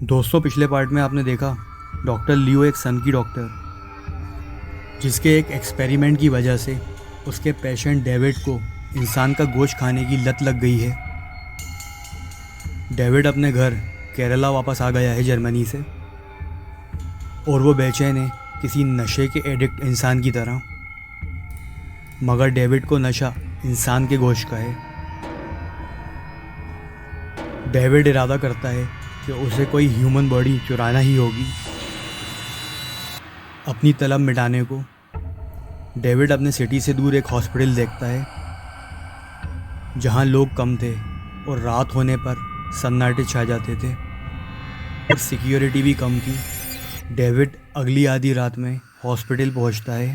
दोस्तों, पिछले पार्ट में आपने देखा डॉक्टर लियो एक सन की डॉक्टर, जिसके एक एक्सपेरिमेंट की वजह से उसके पेशेंट डेविड को इंसान का गोश्त खाने की लत लग गई है। डेविड अपने घर केरला वापस आ गया है जर्मनी से, और वो बेचैन है किसी नशे के एडिक्ट इंसान की तरह। मगर डेविड को नशा इंसान के गोश्त का है। डेविड इरादा करता है कि उसे कोई ह्यूमन बॉडी चुराना ही होगी अपनी तलब मिटाने को। डेविड अपने सिटी से दूर एक हॉस्पिटल देखता है जहां लोग कम थे और रात होने पर सन्नाटे छा जाते थे और सिक्योरिटी भी कम थी। डेविड अगली आधी रात में हॉस्पिटल पहुंचता है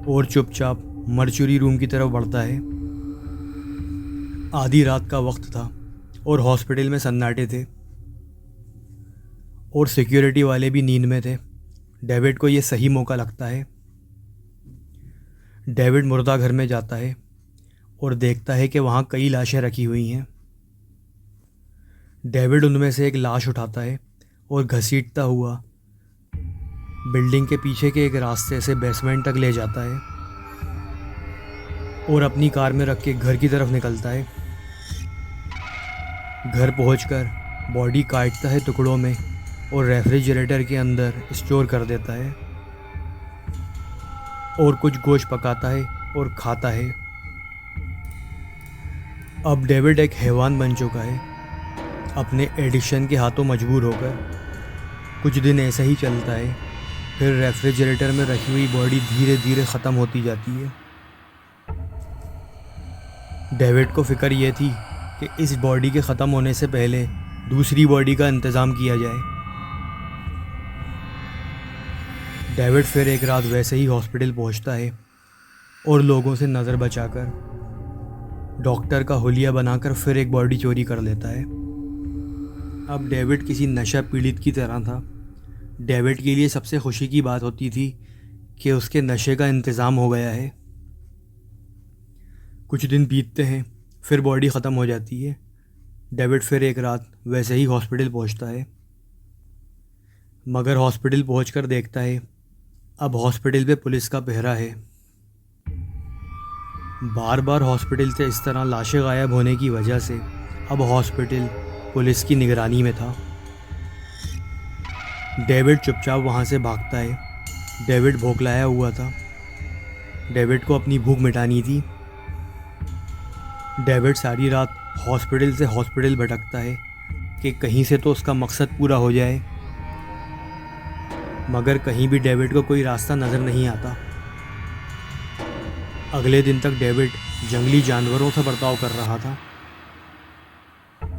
और चुपचाप मर्चुरी रूम की तरफ बढ़ता है। आधी रात का वक्त था और हॉस्पिटल में सन्नाटे थे और सिक्योरिटी वाले भी नींद में थे। डेविड को ये सही मौका लगता है। डेविड मुर्दा घर में जाता है और देखता है कि वहाँ कई लाशें रखी हुई हैं। डेविड उनमें से एक लाश उठाता है और घसीटता हुआ बिल्डिंग के पीछे के एक रास्ते से बेसमेंट तक ले जाता है और अपनी कार में रख के घर की तरफ निकलता है। घर पहुंचकर बॉडी काटता है टुकड़ों में और रेफ्रिजरेटर के अंदर स्टोर कर देता है और कुछ गोश्त पकाता है और खाता है। अब डेविड एक हैवान बन चुका है, अपने एडिक्शन के हाथों मजबूर होकर। कुछ दिन ऐसा ही चलता है, फिर रेफ्रिजरेटर में रखी हुई बॉडी धीरे धीरे ख़त्म होती जाती है। डेविड को फिक्र ये थी कि इस बॉडी के ख़त्म होने से पहले दूसरी बॉडी का इंतज़ाम किया जाए। डेविड फिर एक रात वैसे ही हॉस्पिटल पहुंचता है और लोगों से नज़र बचाकर डॉक्टर का हुलिया बनाकर फिर एक बॉडी चोरी कर लेता है। अब डेविड किसी नशा पीड़ित की तरह था। डेविड के लिए सबसे खुशी की बात होती थी कि उसके नशे का इंतज़ाम हो गया है। कुछ दिन बीतते हैं, फिर बॉडी ख़त्म हो जाती है। डेविड फिर एक रात वैसे ही हॉस्पिटल पहुंचता है, मगर हॉस्पिटल पहुंचकर देखता है अब हॉस्पिटल पे पुलिस का पहरा है। बार बार हॉस्पिटल से इस तरह लाशें गायब होने की वजह से अब हॉस्पिटल पुलिस की निगरानी में था। डेविड चुपचाप वहाँ से भागता है। डेविड भौंकलाया हुआ था। डेविड को अपनी भूख मिटानी थी। डेविड सारी रात हॉस्पिटल से हॉस्पिटल भटकता है कि कहीं से तो उसका मकसद पूरा हो जाए, मगर कहीं भी डेविड को कोई रास्ता नज़र नहीं आता। अगले दिन तक डेविड जंगली जानवरों से बर्ताव कर रहा था।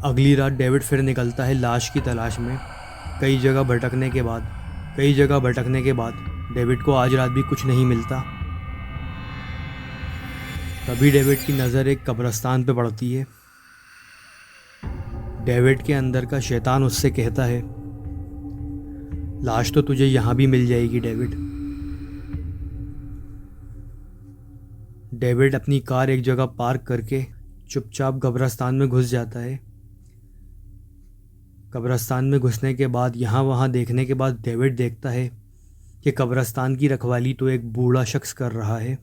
अगली रात डेविड फिर निकलता है लाश की तलाश में। कई जगह भटकने के बाद डेविड को आज रात भी कुछ नहीं मिलता। तभी डेविड की नज़र एक कब्रिस्तान पे पड़ती है। डेविड के अंदर का शैतान उससे कहता है, लाश तो तुझे यहाँ भी मिल जाएगी डेविड। डेविड अपनी कार एक जगह पार्क करके चुपचाप कब्रिस्तान में घुस जाता है। कब्रिस्तान में घुसने के बाद यहाँ वहाँ देखने के बाद डेविड देखता है कि कब्रिस्तान की रखवाली तो एक बूढ़ा शख्स कर रहा है।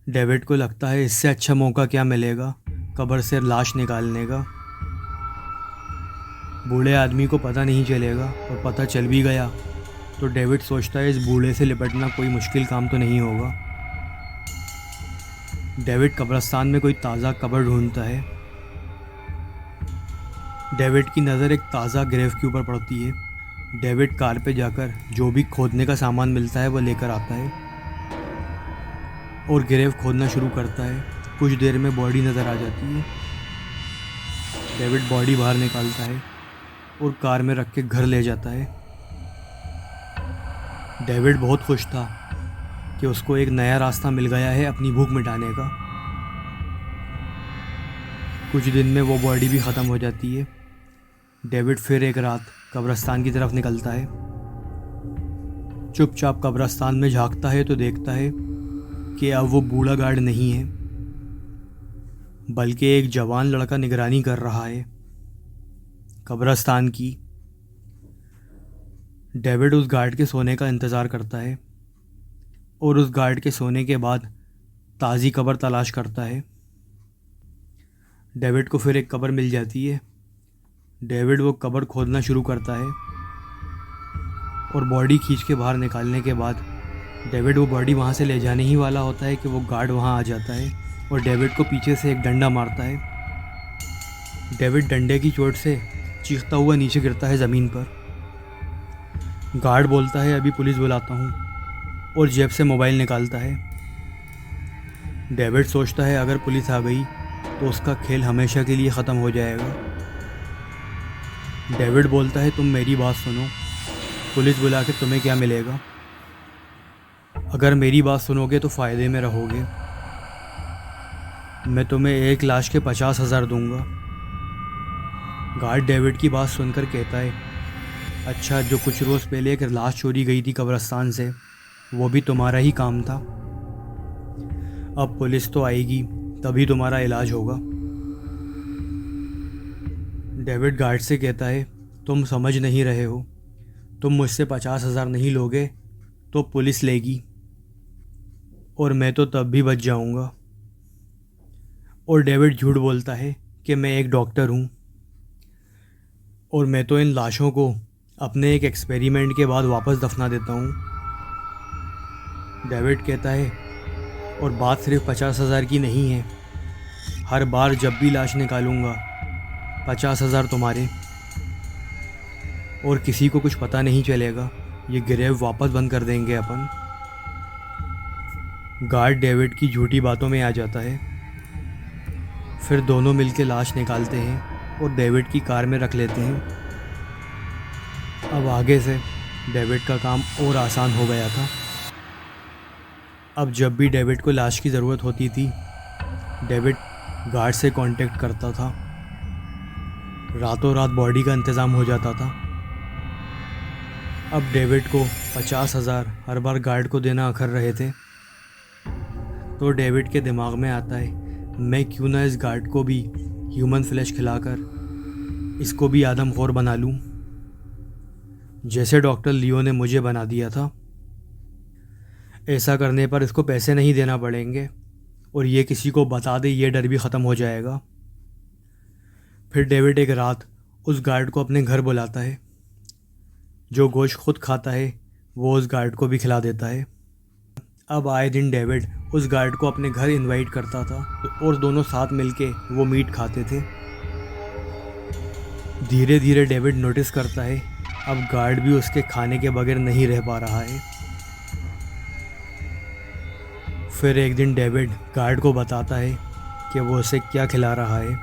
डेविड को लगता है इससे अच्छा मौका क्या मिलेगा कब्र से लाश निकालने का। बूढ़े आदमी को पता नहीं चलेगा, और पता चल भी गया तो डेविड सोचता है इस बूढ़े से लिपटना कोई मुश्किल काम तो नहीं होगा। डेविड कब्रिस्तान में कोई ताज़ा कब्र ढूंढता है। डेविड की नज़र एक ताज़ा ग्रेव के ऊपर पड़ती है। डेविड कार पे जाकर जो भी खोदने का सामान मिलता है वो लेकर आता है और ग्रेव खोदना शुरू करता है। कुछ देर में बॉडी नज़र आ जाती है। डेविड बॉडी बाहर निकालता है और कार में रख के घर ले जाता है। डेविड बहुत खुश था कि उसको एक नया रास्ता मिल गया है अपनी भूख मिटाने का। कुछ दिन में वो बॉडी भी ख़त्म हो जाती है। डेविड फिर एक रात कब्रिस्तान की तरफ निकलता है। चुपचाप कब्रिस्तान में झांकता है तो देखता है कि अब वो बूढ़ा गार्ड नहीं है। बल्कि एक जवान लड़का निगरानी कर रहा है कब्रिस्तान की। डेविड उस गार्ड के सोने का इंतज़ार करता है और उस गार्ड के सोने के बाद ताज़ी कब्र तलाश करता है। डेविड को फिर एक कब्र मिल जाती है। डेविड वो कब्र खोदना शुरू करता है और बॉडी खींच के बाहर निकालने के बाद डेविड वो बॉडी वहाँ से ले जाने ही वाला होता है कि वो गार्ड वहाँ आ जाता है और डेविड को पीछे से एक डंडा मारता है। डेविड डंडे की चोट से चीखता हुआ नीचे गिरता है ज़मीन पर। गार्ड बोलता है अभी पुलिस बुलाता हूँ और जेब से मोबाइल निकालता है। डेविड सोचता है अगर पुलिस आ गई तो उसका खेल हमेशा के लिए ख़त्म हो जाएगा। डेविड बोलता है तुम मेरी बात सुनो, पुलिस बुला के तुम्हें क्या मिलेगा? अगर मेरी बात सुनोगे तो फ़ायदे में रहोगे। मैं तुम्हें एक लाश के 50,000 दूंगा। गार्ड डेविड की बात सुनकर कहता है अच्छा, जो कुछ रोज़ पहले एक लाश चोरी गई थी कब्रिस्तान से, वो भी तुम्हारा ही काम था। अब पुलिस तो आएगी तभी तुम्हारा इलाज होगा। डेविड गार्ड से कहता है तुम समझ नहीं रहे हो, तुम मुझसे 50,000 नहीं लोगे तो पुलिस लेगी और मैं तो तब भी बच जाऊंगा। और डेविड झूठ बोलता है कि मैं एक डॉक्टर हूँ और मैं तो इन लाशों को अपने एक एक्सपेरिमेंट के बाद वापस दफना देता हूँ। डेविड कहता है और बात सिर्फ 50,000 की नहीं है, हर बार जब भी लाश निकालूंगा 50,000 तुम्हारे, और किसी को कुछ पता नहीं चलेगा, ये ग्रेव वापस बंद कर देंगे अपन। गार्ड डेविड की झूठी बातों में आ जाता है। फिर दोनों मिलकर लाश निकालते हैं और डेविड की कार में रख लेते हैं। अब आगे से डेविड का काम और आसान हो गया था। अब जब भी डेविड को लाश की ज़रूरत होती थी, डेविड गार्ड से कांटेक्ट करता था। रातों रात बॉडी का इंतज़ाम हो जाता था। अब डेविड को 50,000 हर बार गार्ड को देना अखर रहे थे, तो डेविड के दिमाग में आता है मैं क्यों ना इस गार्ड को भी ह्यूमन फ्लैश खिलाकर इसको भी आदमखोर बना लूं, जैसे डॉक्टर लियो ने मुझे बना दिया था। ऐसा करने पर इसको पैसे नहीं देना पड़ेंगे और ये किसी को बता दे, ये डर भी ख़त्म हो जाएगा। फिर डेविड एक रात उस गार्ड को अपने घर बुलाता है। जो गोश्त खुद खाता है वो उस गार्ड को भी खिला देता है। अब आए दिन डेविड उस गार्ड को अपने घर इनवाइट करता था और दोनों साथ मिलके वो मीट खाते थे। धीरे धीरे डेविड नोटिस करता है अब गार्ड भी उसके खाने के बगैर नहीं रह पा रहा है। फिर एक दिन डेविड गार्ड को बताता है कि वो उसे क्या खिला रहा है।